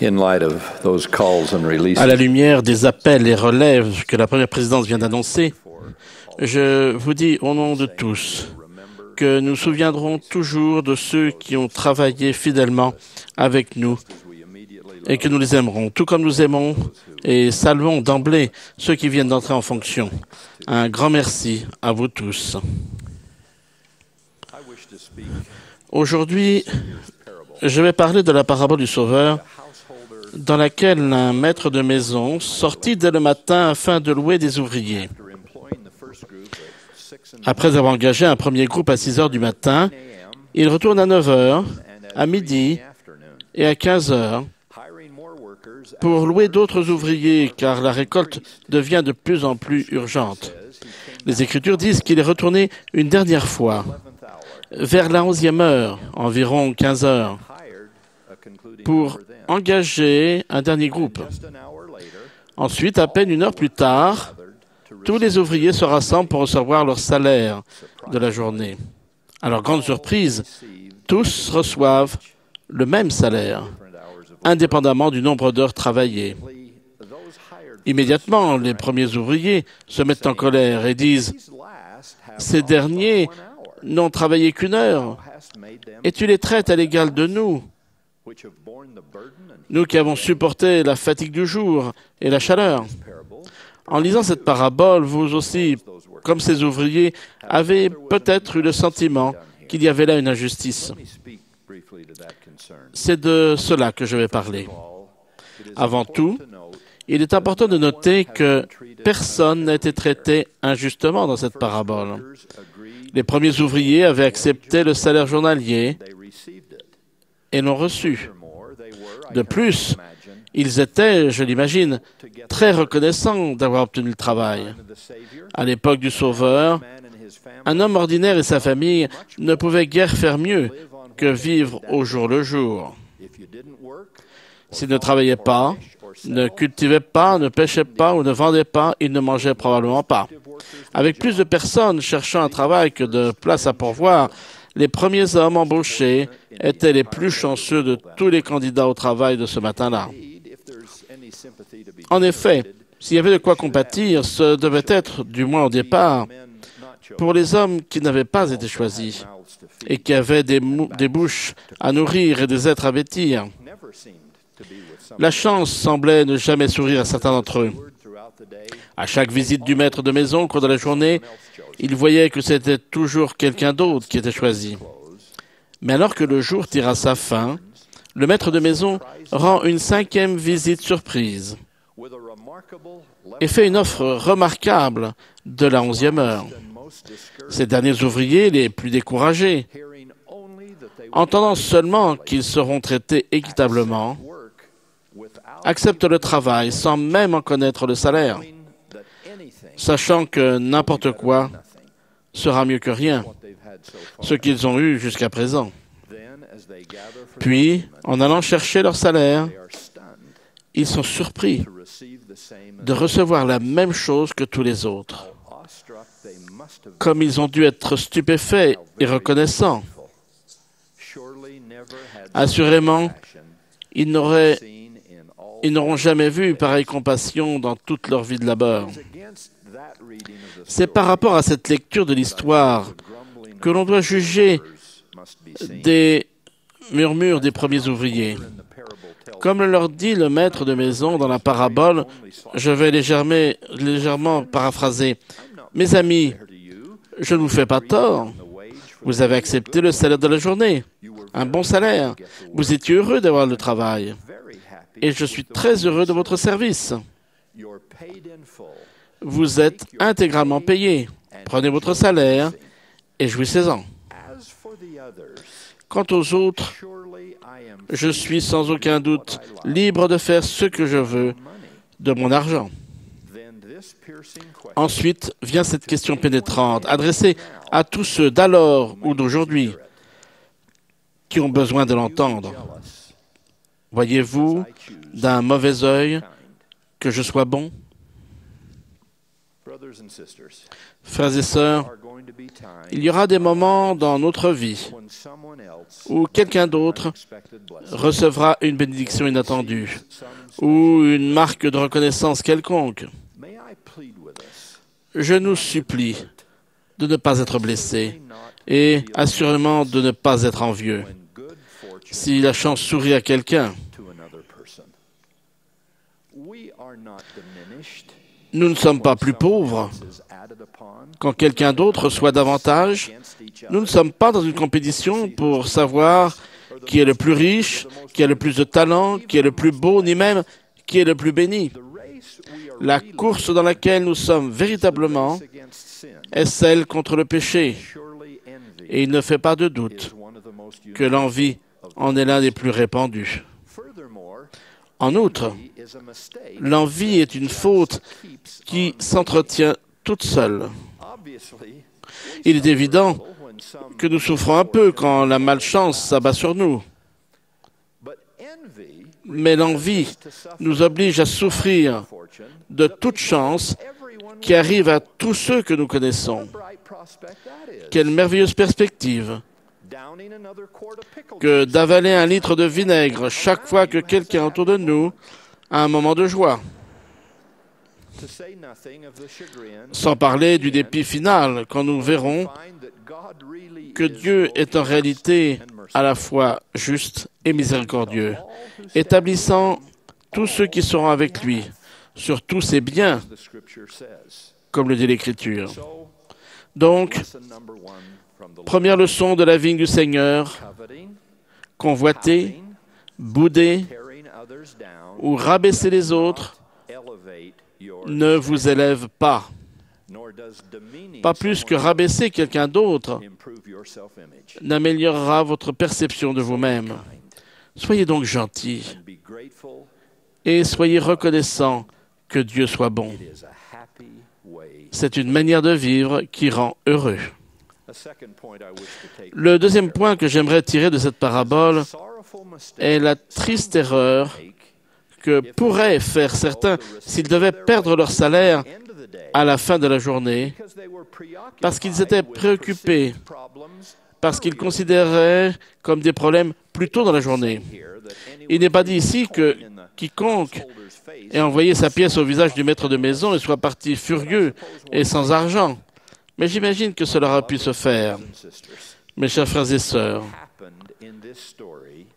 in light of those calls and releases. À la lumière des appels et relèves que la première présidence vient d'annoncer, je vous dis au nom de tous que nous souviendrons toujours de ceux qui ont travaillé fidèlement avec nous et que nous les aimerons, tout comme nous aimons et saluons d'emblée ceux qui viennent d'entrer en fonction. Un grand merci à vous tous. Aujourd'hui, je vais parler de la parabole du Sauveur, dans laquelle un maître de maison sortit dès le matin afin de louer des ouvriers. Après avoir engagé un premier groupe à 6 heures du matin, il retourne à 9 heures, à midi et à 15 heures pour louer d'autres ouvriers, car la récolte devient de plus en plus urgente. Les Écritures disent qu'il est retourné une dernière fois, vers la 11e heure, environ 15 heures, pour engager un dernier groupe. Ensuite, à peine une heure plus tard, tous les ouvriers se rassemblent pour recevoir leur salaire de la journée. À leur grande surprise, tous reçoivent le même salaire, indépendamment du nombre d'heures travaillées. Immédiatement, les premiers ouvriers se mettent en colère et disent « Ces derniers n'ont travaillé qu'une heure, et tu les traites à l'égal de nous, nous qui avons supporté la fatigue du jour et la chaleur. » En lisant cette parabole, vous aussi, comme ces ouvriers, avez peut-être eu le sentiment qu'il y avait là une injustice. C'est de cela que je vais parler. Avant tout, il est important de noter que personne n'a été traité injustement dans cette parabole. Les premiers ouvriers avaient accepté le salaire journalier et l'ont reçu. De plus, ils étaient, je l'imagine, très reconnaissants d'avoir obtenu le travail. À l'époque du Sauveur, un homme ordinaire et sa famille ne pouvaient guère faire mieux que vivre au jour le jour. S'ils ne travaillaient pas, ne cultivaient pas, ne pêchaient pas ou ne vendaient pas, ils ne mangeaient probablement pas. Avec plus de personnes cherchant un travail que de places à pourvoir, les premiers hommes embauchés étaient les plus chanceux de tous les candidats au travail de ce matin-là. En effet, s'il y avait de quoi compatir, ce devait être, du moins au départ, pour les hommes qui n'avaient pas été choisis et qui avaient des bouches à nourrir et des êtres à vêtir. La chance semblait ne jamais sourire à certains d'entre eux. À chaque visite du maître de maison au cours de la journée, ils voyaient que c'était toujours quelqu'un d'autre qui était choisi. Mais alors que le jour tire à sa fin, le maître de maison rend une 5e visite surprise et fait une offre remarquable de la 11e heure. Ces derniers ouvriers, les plus découragés, entendant seulement qu'ils seront traités équitablement, acceptent le travail sans même en connaître le salaire, sachant que n'importe quoi sera mieux que rien, ce qu'ils ont eu jusqu'à présent. Puis, en allant chercher leur salaire, ils sont surpris de recevoir la même chose que tous les autres. Comme ils ont dû être stupéfaits et reconnaissants. Assurément, ils n'auront jamais vu pareille compassion dans toute leur vie de labeur. C'est par rapport à cette lecture de l'histoire que l'on doit juger des murmures des premiers ouvriers. Comme le leur dit le maître de maison dans la parabole, je vais légèrement paraphraser. « Mes amis, je ne vous fais pas tort. Vous avez accepté le salaire de la journée, un bon salaire. Vous étiez heureux d'avoir le travail. Et je suis très heureux de votre service. Vous êtes intégralement payé. Prenez votre salaire et jouissez-en. Quant aux autres, je suis sans aucun doute libre de faire ce que je veux de mon argent. » Ensuite vient cette question pénétrante, adressée à tous ceux d'alors ou d'aujourd'hui qui ont besoin de l'entendre. Voyez-vous d'un mauvais œil que je sois bon? Frères et sœurs, il y aura des moments dans notre vie où quelqu'un d'autre recevra une bénédiction inattendue ou une marque de reconnaissance quelconque. Je nous supplie de ne pas être blessés et assurément de ne pas être envieux. Si la chance sourit à quelqu'un, nous ne sommes pas plus pauvres quand quelqu'un d'autre reçoit davantage. Nous ne sommes pas dans une compétition pour savoir qui est le plus riche, qui a le plus de talent, qui est le plus beau, ni même qui est le plus béni. La course dans laquelle nous sommes véritablement est celle contre le péché. Et il ne fait pas de doute que l'envie en est l'un des plus répandus. En outre, l'envie est une faute qui s'entretient toute seule. Il est évident que nous souffrons un peu quand la malchance s'abat sur nous. Mais l'envie nous oblige à souffrir de toute chance qui arrive à tous ceux que nous connaissons. Quelle merveilleuse perspective que d'avaler un litre de vinaigre chaque fois que quelqu'un autour de nous a un moment de joie. Sans parler du dépit final quand nous verrons que Dieu est en réalité à la fois juste et miséricordieux, établissant tous ceux qui seront avec lui sur tous ses biens, comme le dit l'Écriture. Donc, première leçon de la vigne du Seigneur, convoiter, bouder ou rabaisser les autres ne vous élève pas. Pas plus que rabaisser quelqu'un d'autre n'améliorera votre perception de vous-même. Soyez donc gentils et soyez reconnaissants que Dieu soit bon. C'est une manière de vivre qui rend heureux. Le deuxième point que j'aimerais tirer de cette parabole est la triste erreur que pourraient faire certains s'ils devaient perdre leur salaire à la fin de la journée parce qu'ils étaient préoccupés, parce qu'ils considéraient comme des problèmes plus tôt dans la journée. Il n'est pas dit ici que quiconque ait envoyé sa pièce au visage du maître de maison et soit parti furieux et sans argent. Mais j'imagine que cela aurait pu se faire. Mes chers frères et sœurs,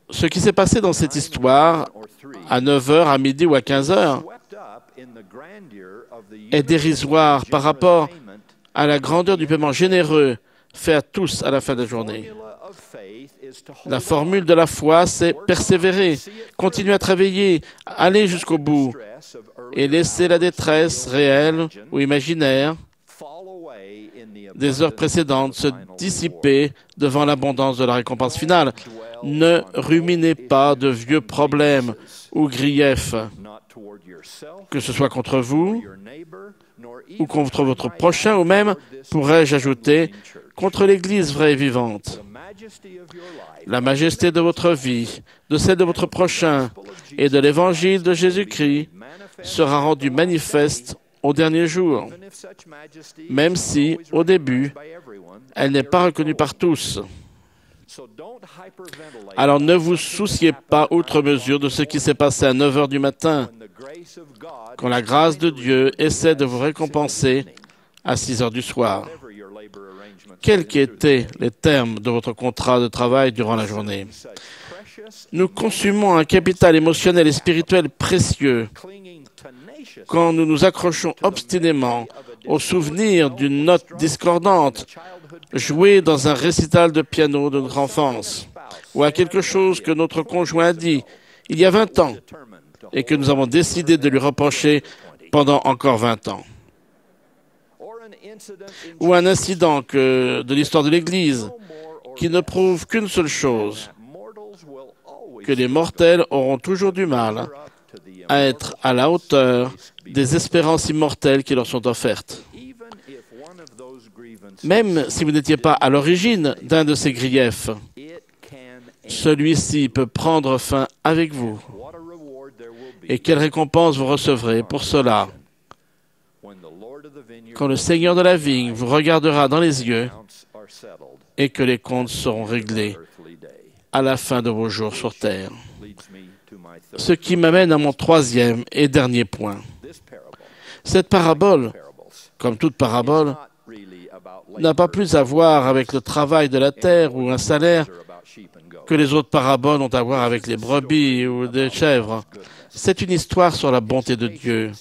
ce qui s'est passé dans cette histoire, à 9h, à midi ou à 15h, est dérisoire par rapport à la grandeur du paiement généreux fait à tous à la fin de la journée. La formule de la foi, c'est persévérer, continuer à travailler, aller jusqu'au bout et laisser la détresse réelle ou imaginaire des heures précédentes se dissiper devant l'abondance de la récompense finale. Ne ruminez pas de vieux problèmes ou griefs, que ce soit contre vous ou contre votre prochain, ou même, pourrais-je ajouter, contre l'Église vraie et vivante. La majesté de votre vie, de celle de votre prochain et de l'Évangile de Jésus-Christ sera rendue manifeste au dernier jour, même si, au début, elle n'est pas reconnue par tous. Alors ne vous souciez pas outre mesure de ce qui s'est passé à 9h du matin, quand la grâce de Dieu essaie de vous récompenser à 6h du soir. Quels qu'étaient les termes de votre contrat de travail durant la journée? Nous consumons un capital émotionnel et spirituel précieux quand nous nous accrochons obstinément au souvenir d'une note discordante jouée dans un récital de piano de notre enfance, ou à quelque chose que notre conjoint a dit il y a 20 ans et que nous avons décidé de lui reprocher pendant encore 20 ans. Ou un incident de l'histoire de l'Église qui ne prouve qu'une seule chose, que les mortels auront toujours du mal à être à la hauteur des espérances immortelles qui leur sont offertes. Même si vous n'étiez pas à l'origine d'un de ces griefs, celui-ci peut prendre fin avec vous. Et quelle récompense vous recevrez pour cela quand le Seigneur de la vigne vous regardera dans les yeux et que les comptes seront réglés à la fin de vos jours sur terre. Ce qui m'amène à mon troisième et dernier point. Cette parabole, comme toute parabole, n'a pas plus à voir avec le travail de la terre ou un salaire que les autres paraboles ont à voir avec les brebis ou des chèvres. C'est une histoire sur la bonté de Dieu,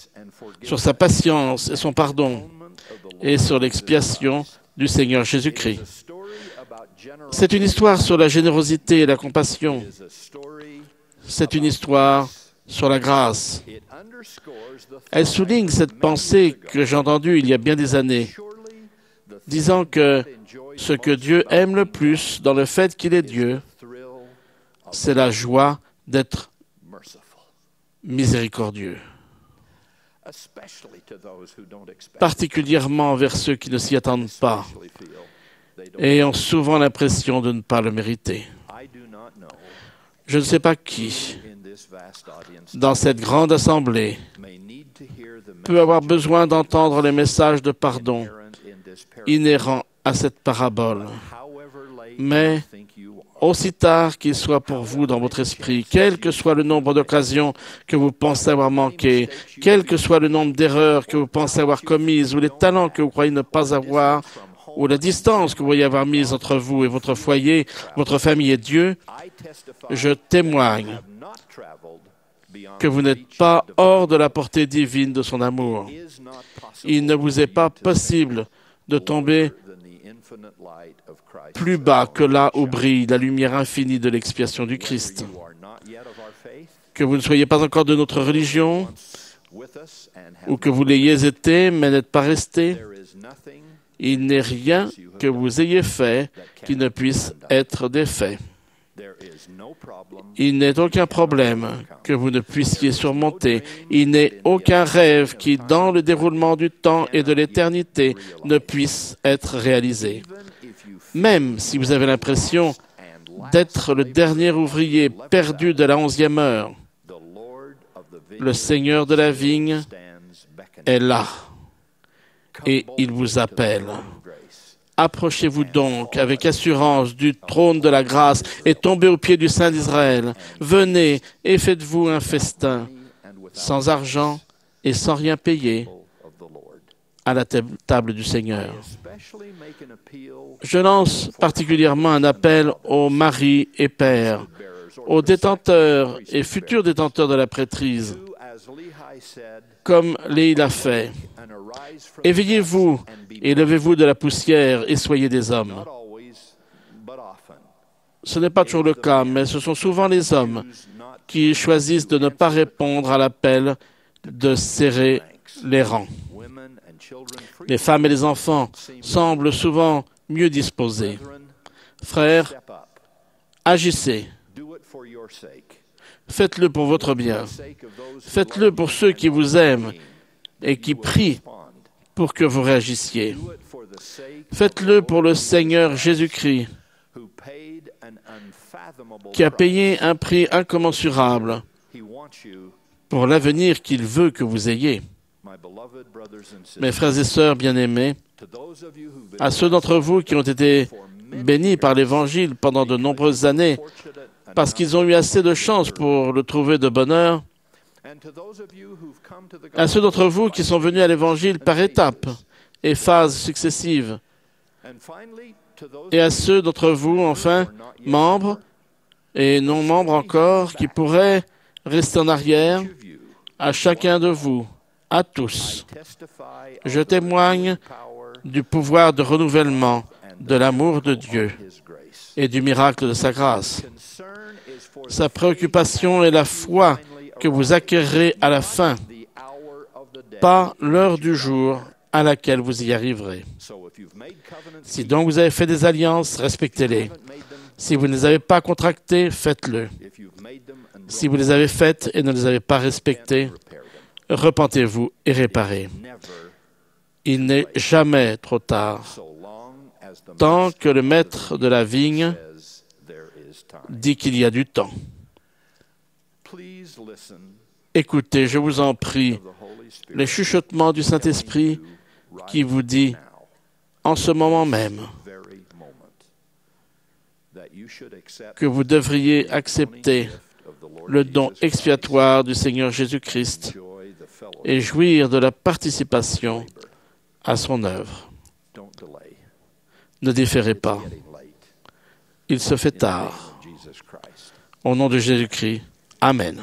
sur sa patience et son pardon, et sur l'expiation du Seigneur Jésus-Christ. C'est une histoire sur la générosité et la compassion. C'est une histoire sur la grâce. Elle souligne cette pensée que j'ai entendue il y a bien des années, disant que ce que Dieu aime le plus dans le fait qu'il est Dieu, c'est la joie d'être miséricordieux, particulièrement envers ceux qui ne s'y attendent pas et ont souvent l'impression de ne pas le mériter. Je ne sais pas qui, dans cette grande assemblée, peut avoir besoin d'entendre les messages de pardon inhérents à cette parabole. Mais, aussi tard qu'il soit pour vous dans votre esprit, quel que soit le nombre d'occasions que vous pensez avoir manquées, quel que soit le nombre d'erreurs que vous pensez avoir commises, ou les talents que vous croyez ne pas avoir, ou la distance que vous voyez avoir mise entre vous et votre foyer, votre famille et Dieu, je témoigne que vous n'êtes pas hors de la portée divine de son amour. Il ne vous est pas possible de tomber plus bas que là où brille la lumière infinie de l'expiation du Christ. Que vous ne soyez pas encore de notre religion, ou que vous l'ayez été mais n'êtes pas resté, il n'est rien que vous ayez fait qui ne puisse être défait. Il n'est aucun problème que vous ne puissiez surmonter. Il n'est aucun rêve qui, dans le déroulement du temps et de l'éternité, ne puisse être réalisé. Même si vous avez l'impression d'être le dernier ouvrier perdu de la 11e heure, le Seigneur de la vigne est là et il vous appelle. Approchez-vous donc avec assurance du trône de la grâce et tombez aux pieds du Saint d'Israël. Venez et faites-vous un festin, sans argent et sans rien payer, à la table du Seigneur. Je lance particulièrement un appel aux maris et pères, aux détenteurs et futurs détenteurs de la prêtrise, comme Léhi l'a fait. Éveillez-vous et levez-vous de la poussière et soyez des hommes. Ce n'est pas toujours le cas, mais ce sont souvent les hommes qui choisissent de ne pas répondre à l'appel de serrer les rangs. Les femmes et les enfants semblent souvent mieux disposés. Frères, agissez. Faites-le pour votre bien. Faites-le pour ceux qui vous aiment et qui prient pour que vous réagissiez. Faites-le pour le Seigneur Jésus-Christ, qui a payé un prix incommensurable pour l'avenir qu'il veut que vous ayez. Mes frères et sœurs bien-aimés, à ceux d'entre vous qui ont été bénis par l'Évangile pendant de nombreuses années, parce qu'ils ont eu assez de chance pour le trouver de bonheur, à ceux d'entre vous qui sont venus à l'Évangile par étapes et phases successives, et à ceux d'entre vous, enfin, membres et non membres encore, qui pourraient rester en arrière, à chacun de vous, à tous, je témoigne du pouvoir de renouvellement, de l'amour de Dieu et du miracle de sa grâce. Sa préoccupation est la foi que vous acquérerez à la fin, pas l'heure du jour à laquelle vous y arriverez. Si donc vous avez fait des alliances, respectez-les. Si vous ne les avez pas contractées, faites-le. Si vous les avez faites et ne les avez pas respectées, repentez-vous et réparez. Il n'est jamais trop tard. Tant que le maître de la vigne dit qu'il y a du temps. Écoutez, je vous en prie, les chuchotements du Saint-Esprit qui vous dit, en ce moment même, que vous devriez accepter le don expiatoire du Seigneur Jésus-Christ et jouir de la participation à son œuvre. Ne différez pas. Il se fait tard. Au nom de Jésus-Christ, Amen.